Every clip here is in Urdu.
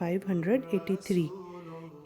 583।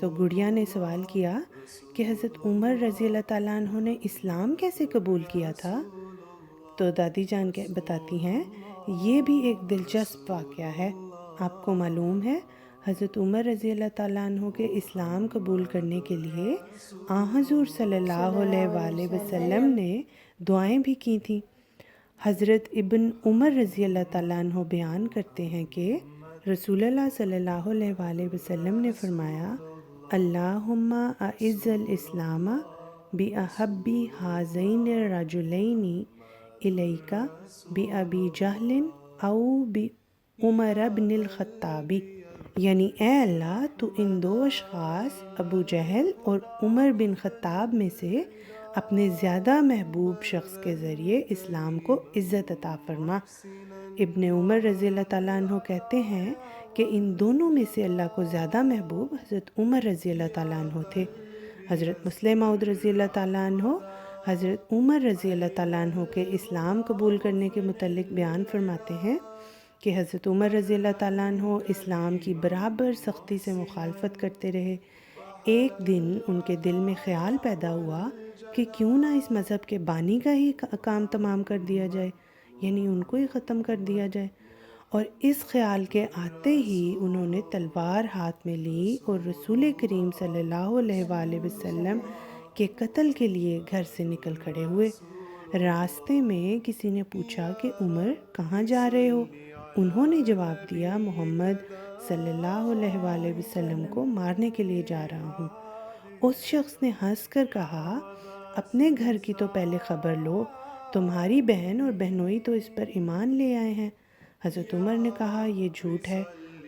تو گڑیا نے سوال کیا کہ حضرت عمر رضی اللہ تعالیٰ عنہ نے اسلام کیسے قبول کیا تھا؟ تو دادی جان بتاتی ہیں یہ بھی ایک دلچسپ واقعہ ہے۔ آپ کو معلوم ہے حضرت عمر رضی اللہ تعالیٰ عنہ کے اسلام قبول کرنے کے لیے حضور صلی اللہ علیہ وآلہ وسلم نے دعائیں بھی کی تھیں۔ حضرت ابن عمر رضی اللہ تعالیٰ عنہ بیان کرتے ہیں کہ رسول اللہ صلی اللہ علیہ وآلہ وسلم نے فرمایا اللہم اعز الاسلام بأحبی ہذین الرجلین الیک بأبی جہل او بعمر بن الخطاب، یعنی اے اللہ تو ان دو اشخاص ابو جہل اور عمر بن خطاب میں سے اپنے زیادہ محبوب شخص کے ذریعے اسلام کو عزت عطا فرما۔ ابن عمر رضی اللہ تعالیٰ عنہ کہتے ہیں کہ ان دونوں میں سے اللہ کو زیادہ محبوب حضرت عمر رضی اللہ تعالیٰ عنہ تھے۔ حضرت مسلم موعود رضی اللہ تعالیٰ عنہ حضرت عمر رضی اللہ تعالیٰ عنہ کے اسلام قبول کرنے کے متعلق بیان فرماتے ہیں کہ حضرت عمر رضی اللہ تعالیٰ عنہ اسلام کی برابر سختی سے مخالفت کرتے رہے۔ ایک دن ان کے دل میں خیال پیدا ہوا کہ کیوں نہ اس مذہب کے بانی کا ہی کام تمام کر دیا جائے، یعنی ان کو ہی ختم کر دیا جائے۔ اور اس خیال کے آتے ہی انہوں نے تلوار ہاتھ میں لی اور رسول کریم صلی اللہ علیہ وآلہ وسلم کے قتل کے لیے گھر سے نکل کھڑے ہوئے۔ راستے میں کسی نے پوچھا کہ عمر کہاں جا رہے ہو؟ انہوں نے جواب دیا محمد صلی اللہ علیہ وآلہ وسلم کو مارنے کے لیے جا رہا ہوں۔ اس شخص نے ہنس کر کہا اپنے گھر کی تو پہلے خبر لو، تمہاری بہن اور بہنوئی تو اس پر ایمان لے آئے ہیں۔ حضرت عمر نے کہا یہ جھوٹ ہے۔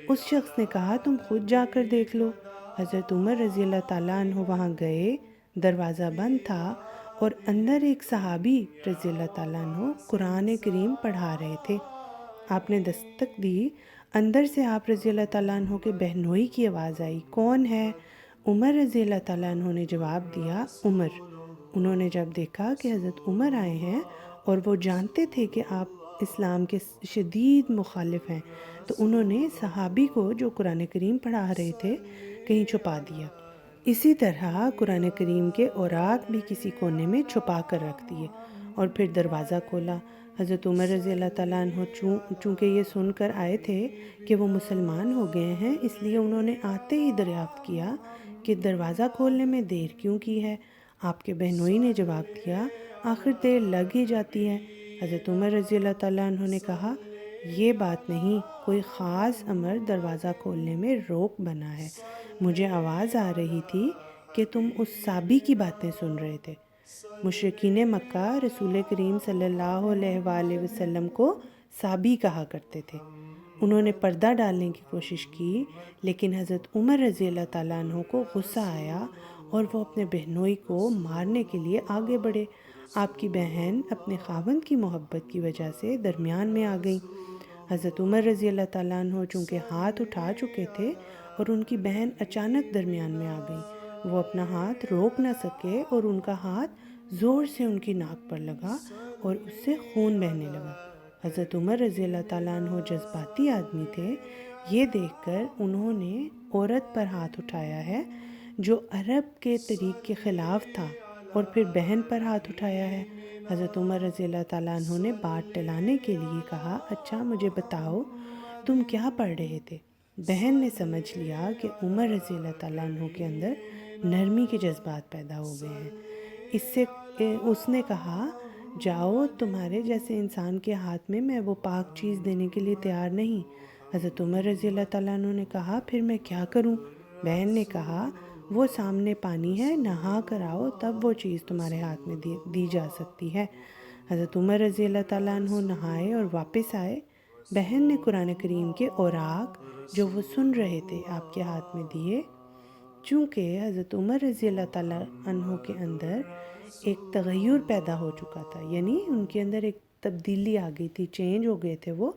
اس شخص نے کہا تم خود جا کر دیکھ لو۔ حضرت عمر رضی اللہ تعالیٰ عنہ وہاں گئے، دروازہ بند تھا اور اندر ایک صحابی رضی اللہ تعالیٰ عنہ قرآن کریم پڑھا رہے تھے۔ آپ نے دستک دی، اندر سے آپ رضی اللہ تعالیٰ عنہ کے بہنوئی کی آواز آئی، کون ہے؟ عمر رضی اللہ تعالیٰ عنہ نے جواب دیا عمر۔ انہوں نے جب دیکھا کہ حضرت عمر آئے ہیں اور وہ جانتے تھے کہ آپ اسلام کے شدید مخالف ہیں، تو انہوں نے صحابی کو جو قرآن کریم پڑھا رہے تھے کہیں چھپا دیا۔ اسی طرح قرآن کریم کے اوراق بھی کسی کونے میں چھپا کر رکھ دیے اور پھر دروازہ کھولا۔ حضرت عمر رضی اللہ تعالیٰ عنہ چونکہ یہ سن کر آئے تھے کہ وہ مسلمان ہو گئے ہیں، اس لیے انہوں نے آتے ہی دریافت کیا کہ دروازہ کھولنے میں دیر کیوں کی ہے؟ آپ کے بہنوئی نے جواب دیا آخر دیر لگ ہی جاتی ہے۔ حضرت عمر رضی اللہ تعالیٰ عنہ نے کہا یہ بات نہیں، کوئی خاص امر دروازہ کھولنے میں روک بنا ہے۔ مجھے آواز آ رہی تھی کہ تم اس صحابی کی باتیں سن رہے تھے۔ مشرکین مکہ رسول کریم صلی اللہ علیہ وآلہ وسلم کو صحابی کہا کرتے تھے۔ انہوں نے پردہ ڈالنے کی کوشش کی، لیکن حضرت عمر رضی اللہ تعالیٰ عنہ کو غصہ آیا اور وہ اپنے بہنوئی کو مارنے کے لیے آگے بڑھے۔ آپ کی بہن اپنے خاوند کی محبت کی وجہ سے درمیان میں آ گئی۔ حضرت عمر رضی اللہ تعالیٰ عنہ چونکہ ہاتھ اٹھا چکے تھے اور ان کی بہن اچانک درمیان میں آ گئی، وہ اپنا ہاتھ روک نہ سکے اور ان کا ہاتھ زور سے ان کی ناک پر لگا اور اس سے خون بہنے لگا۔ حضرت عمر رضی اللہ تعالیٰ عنہ جذباتی آدمی تھے، یہ دیکھ کر انہوں نے عورت پر ہاتھ اٹھایا ہے جو عرب کے طریق کے خلاف تھا، اور پھر بہن پر ہاتھ اٹھایا ہے۔ حضرت عمر رضی اللہ تعالیٰ عنہ نے بات ٹلانے کے لیے کہا اچھا مجھے بتاؤ تم کیا پڑھ رہے تھے؟ بہن نے سمجھ لیا کہ عمر رضی اللہ تعالیٰ عنہ کے اندر نرمی کے جذبات پیدا ہو گئے ہیں۔ اس نے کہا جاؤ، تمہارے جیسے انسان کے ہاتھ میں وہ پاک چیز دینے کے لیے تیار نہیں۔ حضرت عمر رضی اللہ تعالیٰ عنہ نے کہا پھر میں کیا کروں؟ بہن نے کہا وہ سامنے پانی ہے، نہا کر آؤ تب وہ چیز تمہارے ہاتھ میں دی جا سکتی ہے۔ حضرت عمر رضی اللہ تعالیٰ عنہ نہائے اور واپس آئے۔ بہن نے قرآن کریم کے اوراق جو وہ سن رہے تھے آپ کے ہاتھ میں دیے۔ چونکہ حضرت عمر رضی اللہ تعالیٰ عنہ کے اندر ایک تغیر پیدا ہو چکا تھا، یعنی ان کے اندر ایک تبدیلی آ گئی تھی، چینج ہو گئے تھے وہ،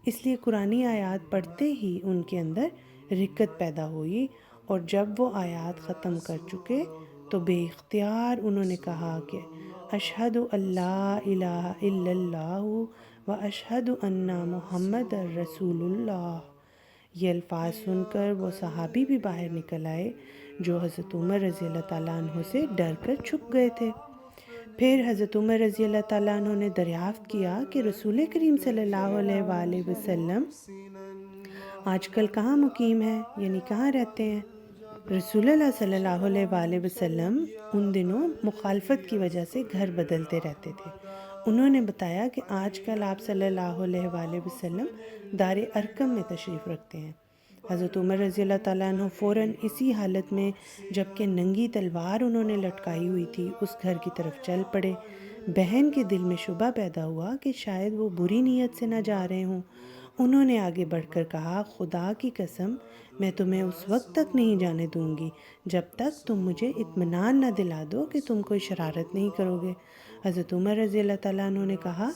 اس لیے قرآنی آیات پڑھتے ہی ان کے اندر رکت پیدا ہوئی، اور جب وہ آیات ختم کر چکے تو بے اختیار انہوں نے کہا کہ اشہد اللہ الہ الا اللہ و اشہد ان محمد رسول اللہ، یہ الفاظ سن کر وہ صحابی بھی باہر نکل آئے جو حضرت عمر رضی اللہ تعالیٰ عنہ سے ڈر کر چھپ گئے تھے۔ پھر حضرت عمر رضی اللہ تعالیٰ عنہ نے دریافت کیا کہ رسول کریم صلی اللہ علیہ وآلہ وسلم آج کل کہاں مقیم ہیں، یعنی کہاں رہتے ہیں؟ رسول اللہ صلی اللہ علیہ وآلہ وسلم ان دنوں مخالفت کی وجہ سے گھر بدلتے رہتے تھے۔ انہوں نے بتایا کہ آج کل آپ صلی اللہ علیہ وآلہ وسلم دار ارقم میں تشریف رکھتے ہیں۔ حضرت عمر رضی اللہ تعالیٰ عنہ فوراً اسی حالت میں جبکہ ننگی تلوار انہوں نے لٹکائی ہوئی تھی اس گھر کی طرف چل پڑے۔ بہن کے دل میں شبہ پیدا ہوا کہ شاید وہ بری نیت سے نہ جا رہے ہوں۔ انہوں نے آگے بڑھ کر کہا، خدا کی قسم میں تمہیں اس وقت تک نہیں جانے دوں گی جب تک تم مجھے اطمینان نہ دلا دو کہ تم کوئی شرارت نہیں کرو گے۔ حضرت عمر رضی اللہ تعالیٰ عنہ نے کہا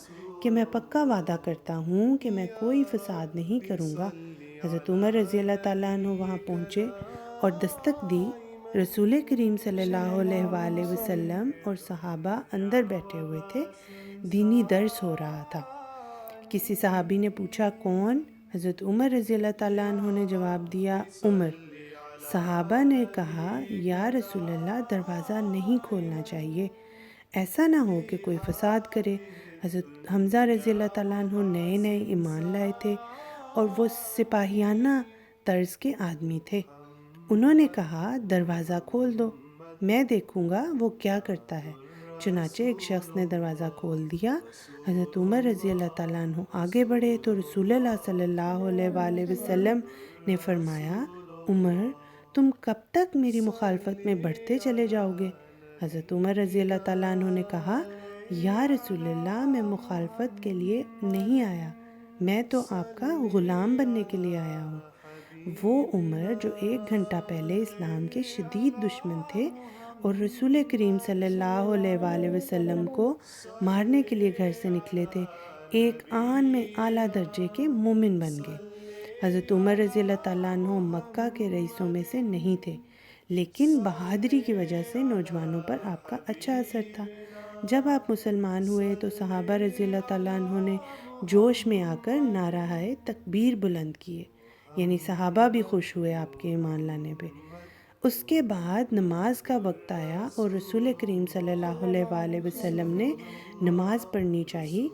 کہ میں پکا وعدہ کرتا ہوں کہ میں کوئی فساد نہیں کروں گا۔ حضرت عمر رضی اللہ تعالیٰ عنہ وہاں پہنچے اور دستک دی۔ رسول کریم صلی اللہ علیہ وآلہ وسلم اور صحابہ اندر بیٹھے ہوئے تھے، دینی درس ہو رہا تھا۔ کسی صحابی نے پوچھا، کون؟ حضرت عمر رضی اللہ تعالیٰ عنہ نے جواب دیا، عمر۔ صحابہ نے کہا، یا رسول اللہ دروازہ نہیں کھولنا چاہیے، ایسا نہ ہو کہ کوئی فساد کرے۔ حضرت حمزہ رضی اللہ تعالیٰ عنہ نئے نئے ایمان لائے تھے اور وہ سپاہیانہ طرز کے آدمی تھے۔ انہوں نے کہا، دروازہ کھول دو، میں دیکھوں گا وہ کیا کرتا ہے۔ چنانچہ ایک شخص نے دروازہ کھول دیا۔ حضرت عمر رضی اللہ تعالیٰ عنہ آگے بڑھے تو رسول اللہ صلی اللہ علیہ وآلہ وسلم نے فرمایا، عمر تم کب تک میری مخالفت میں بڑھتے چلے جاؤ گے؟ حضرت عمر رضی اللہ تعالیٰ عنہ نے کہا، یا رسول اللہ میں مخالفت کے لیے نہیں آیا، میں تو آپ کا غلام بننے کے لیے آیا ہوں۔ وہ عمر جو 1 گھنٹہ پہلے اسلام کے شدید دشمن تھے اور رسول کریم صلی اللہ علیہ وآلہ وسلم کو مارنے کے لیے گھر سے نکلے تھے، ایک آن میں اعلیٰ درجے کے مومن بن گئے۔ حضرت عمر رضی اللہ تعالیٰ عنہ مکہ کے رئیسوں میں سے نہیں تھے، لیکن بہادری کی وجہ سے نوجوانوں پر آپ کا اچھا اثر تھا۔ جب آپ مسلمان ہوئے تو صحابہ رضی اللہ تعالیٰ عنہ نے جوش میں آ کر نعرہ تکبیر بلند کیے، یعنی صحابہ بھی خوش ہوئے آپ کے ایمان لانے پہ۔ اس کے بعد نماز کا وقت آیا اور رسول کریم صلی اللہ علیہ وآلہ وسلم نے نماز پڑھنی چاہی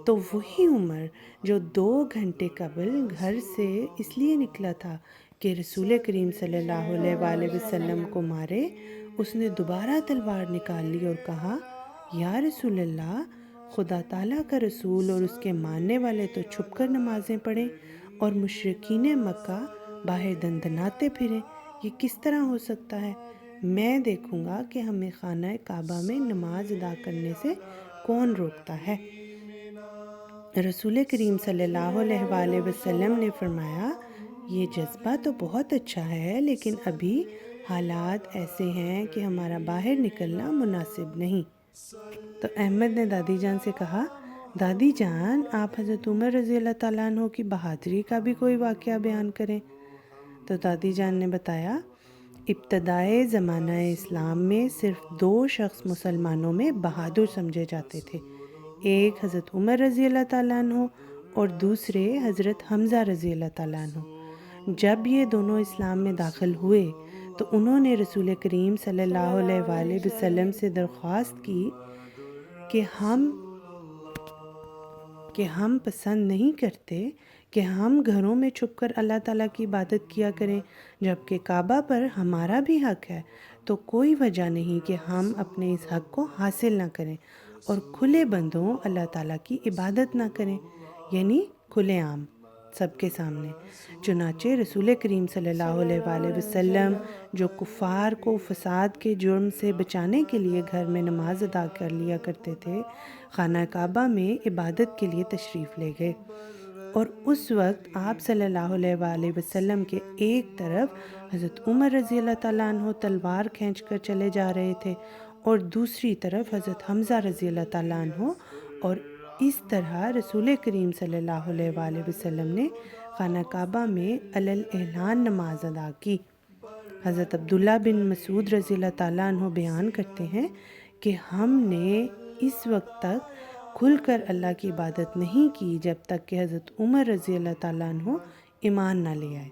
تو وہی عمر جو 2 گھنٹے قبل گھر سے اس لیے نکلا تھا کہ رسول کریم صلی اللہ علیہ وآلہ وسلم کو مارے، اس نے دوبارہ تلوار نکال لی اور کہا، یا رسول اللہ خدا تعالیٰ کا رسول اور اس کے ماننے والے تو چھپ کر نمازیں پڑھیں اور مشرکین مکہ باہر دندناتے پھریں، یہ کس طرح ہو سکتا ہے؟ میں دیکھوں گا کہ ہمیں خانہ کعبہ میں نماز ادا کرنے سے کون روکتا ہے۔ رسول کریم صلی اللہ علیہ وآلہ وسلم نے فرمایا، یہ جذبہ تو بہت اچھا ہے، لیکن ابھی حالات ایسے ہیں کہ ہمارا باہر نکلنا مناسب نہیں۔ تو احمد نے دادی جان سے کہا، دادی جان آپ حضرت عمر رضی اللہ تعالیٰ عنہ کی بہادری کا بھی کوئی واقعہ بیان کریں۔ تو دادی جان نے بتایا، ابتدائے زمانہ اسلام میں صرف 2 شخص مسلمانوں میں بہادر سمجھے جاتے تھے، ایک حضرت عمر رضی اللہ تعالیٰ عنہ اور دوسرے حضرت حمزہ رضی اللہ تعالیٰ عنہ۔ جب یہ دونوں اسلام میں داخل ہوئے تو انہوں نے رسول کریم صلی اللہ علیہ وآلہ وسلم سے درخواست کی کہ ہم پسند نہیں کرتے کہ ہم گھروں میں چھپ کر اللہ تعالیٰ کی عبادت کیا کریں، جبکہ کعبہ پر ہمارا بھی حق ہے، تو کوئی وجہ نہیں کہ ہم اپنے اس حق کو حاصل نہ کریں اور کھلے بندوں اللہ تعالیٰ کی عبادت نہ کریں، یعنی کھلے عام سب کے سامنے۔ چنانچہ رسول کریم صلی اللہ علیہ وآلہ وسلم جو کفار کو فساد کے جرم سے بچانے کے لیے گھر میں نماز ادا کر لیا کرتے تھے، خانہ کعبہ میں عبادت کے لیے تشریف لے گئے، اور اس وقت آپ صلی اللہ علیہ وآلہ وسلم کے ایک طرف حضرت عمر رضی اللہ تعالیٰ عنہ تلوار کھینچ کر چلے جا رہے تھے اور دوسری طرف حضرت حمزہ رضی اللہ تعالیٰ عنہ، اور اس طرح رسول کریم صلی اللہ علیہ وآلہ وسلم نے خانہ کعبہ میں علی الاعلان نماز ادا کی۔ حضرت عبداللہ بن مسعود رضی اللہ تعالیٰ عنہ بیان کرتے ہیں کہ ہم نے اس وقت تک کھل کر اللہ کی عبادت نہیں کی جب تک کہ حضرت عمر رضی اللہ تعالیٰ عنہ ایمان نہ لے آئے۔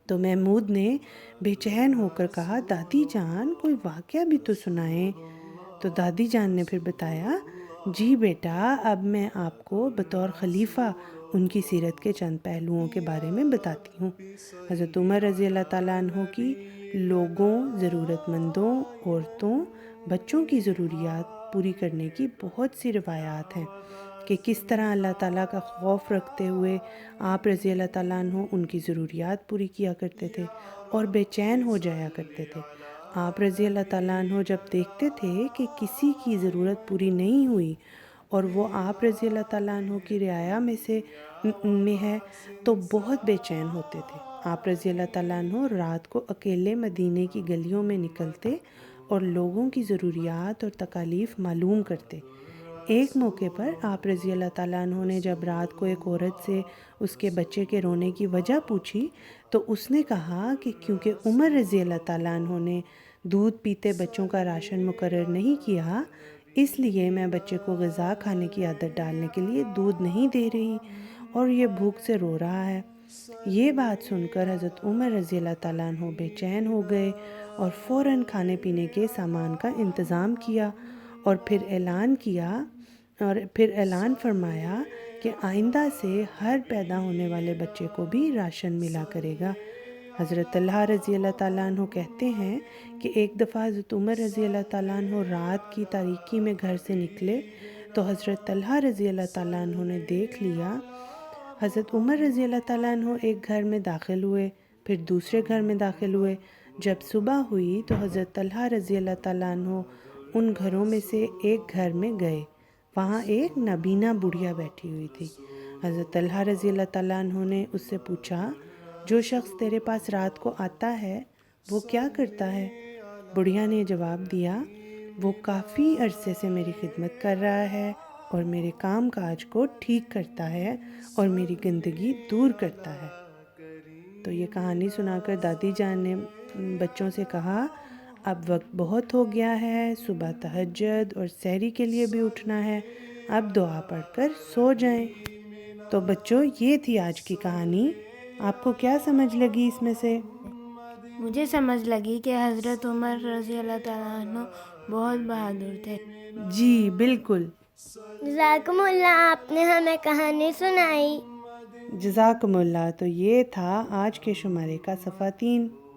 تو محمود نے بے چین ہو کر کہا دادی جان کوئی واقعہ بھی تو سنائیں۔ تو دادی جان نے پھر بتایا جی بیٹا اب میں آپ کو بطور خلیفہ ان کی سیرت کے چند پہلوؤں کے بارے میں بتاتی ہوں۔ حضرت عمر رضی اللہ تعالیٰ عنہ کی لوگوں، ضرورت مندوں، عورتوں، بچوں کی ضروریات پوری کرنے کی بہت سی روایات ہیں کہ کس طرح اللہ تعالیٰ کا خوف رکھتے ہوئے آپ رضی اللہ تعالیٰ عنہ ان کی ضروریات پوری کیا کرتے تھے اور بے چین ہو جایا کرتے تھے۔ آپ رضی اللہ تعالیٰ عنہ جب دیکھتے تھے کہ کسی کی ضرورت پوری نہیں ہوئی اور وہ آپ رضی اللہ تعالیٰ عنہ کی رعایا میں ہے تو بہت بے چین ہوتے تھے۔ آپ رضی اللہ تعالیٰ عنہ رات کو اکیلے مدینے کی گلیوں میں نکلتے اور لوگوں کی ضروریات اور تکالیف معلوم کرتے۔ ایک موقع پر آپ رضی اللہ تعالیٰ عنہ نے جب رات کو ایک عورت سے اس کے بچے کے رونے کی وجہ پوچھی تو اس نے کہا کہ کیونکہ عمر رضی اللہ تعالیٰ عنہ نے دودھ پیتے بچوں کا راشن مقرر نہیں کیا اس لیے میں بچے کو غذا کھانے کی عادت ڈالنے کے لیے دودھ نہیں دے رہی اور یہ بھوک سے رو رہا ہے۔ یہ بات سن کر حضرت عمر رضی اللہ تعالیٰ عنہ بے چین ہو گئے اور فوراً کھانے پینے کے سامان کا انتظام کیا اور پھر اعلان فرمایا کہ آئندہ سے ہر پیدا ہونے والے بچے کو بھی راشن ملا کرے گا۔ حضرت طلحہ رضی اللہ تعالیٰ عنہ کہتے ہیں کہ ایک دفعہ حضرت عمر رضی اللہ تعالیٰ عنہ رات کی تاریکی میں گھر سے نکلے تو حضرت طلحہ رضی اللہ تعالیٰ عنہ نے دیکھ لیا۔ حضرت عمر رضی اللہ تعالیٰ عنہ ایک گھر میں داخل ہوئے، پھر دوسرے گھر میں داخل ہوئے۔ جب صبح ہوئی تو حضرت طلحہ رضی اللہ تعالیٰ عنہ ان گھروں میں سے ایک گھر میں گئے، وہاں ایک نابینا بڑھیا بیٹھی ہوئی تھی۔ حضرت طلحہ رضی اللہ تعالیٰ عنہ نے اس سے پوچھا جو شخص تیرے پاس رات کو آتا ہے وہ کیا کرتا ہے؟ بڑھیا نے جواب دیا وہ کافی عرصے سے میری خدمت کر رہا ہے اور میرے کام کاج کو ٹھیک کرتا ہے اور میری گندگی دور کرتا ہے۔ تو یہ کہانی سنا کر دادی جان نے بچوں سے کہا اب وقت بہت ہو گیا ہے، صبح تہجد اور سحری کے لیے بھی اٹھنا ہے، اب دعا پڑھ کر سو جائیں۔ تو بچوں یہ تھی آج کی کہانی۔ آپ کو کیا سمجھ لگی اس میں سے؟ مجھے سمجھ لگی کہ حضرت عمر رضی اللہ تعالیٰ عنہ بہت بہادر تھے۔ جی بالکل، جزاکم اللہ، آپ نے ہمیں کہانی سنائی۔ جزاکم اللہ۔ تو یہ تھا آج کے شمارے کا صفحہ 3۔